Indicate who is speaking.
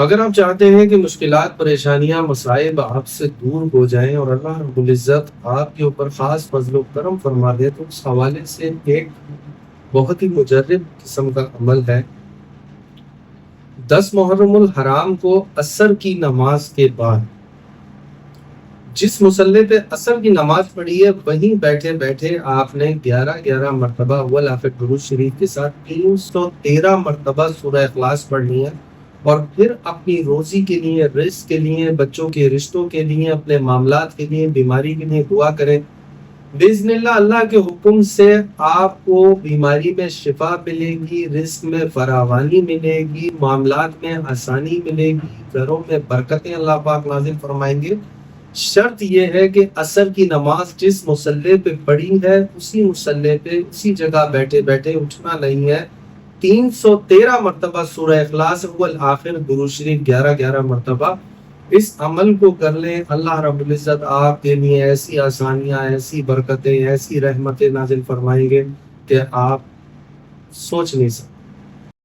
Speaker 1: اگر آپ چاہتے ہیں کہ مشکلات، پریشانیاں، مصائب آپ سے دور ہو جائیں اور اللہ رب العزت آپ کے اوپر خاص فضل و کرم فرما دے، تو اس حوالے سے ایک بہت ہی مجرب قسم کا عمل ہے۔ 10 محرم الحرام کو عصر کی نماز کے بعد جس مصلی پہ عصر کی نماز پڑھی ہے، وہیں بیٹھے بیٹھے آپ نے 11 مرتبہ اول آخر درود شریف کے ساتھ 313 مرتبہ سورہ اخلاص پڑھنی ہے، اور پھر اپنی روزی کے لیے، رزق کے لیے، بچوں کے رشتوں کے لیے، اپنے معاملات کے لیے، بیماری کے لیے دعا کریں۔ باذن اللہ، اللہ کے حکم سے آپ کو بیماری میں شفا ملے گی، رزق میں فراوانی ملے گی، معاملات میں آسانی ملے گی، گھروں میں برکتیں اللہ پاک نازل فرمائیں گے۔ شرط یہ ہے کہ عصر کی نماز جس مصلی پہ پڑھی ہے، اسی مصلی پہ اسی جگہ بیٹھے بیٹھے اٹھنا نہیں ہے۔ 313 مرتبہ سورہ اخلاص اول آخر درود شریف 11 مرتبہ اس عمل کو کر لیں، اللہ رب العزت آپ کے لیے ایسی آسانیاں، ایسی برکتیں، ایسی رحمتیں نازل فرمائیں گے کہ آپ سوچ نہیں سکتے۔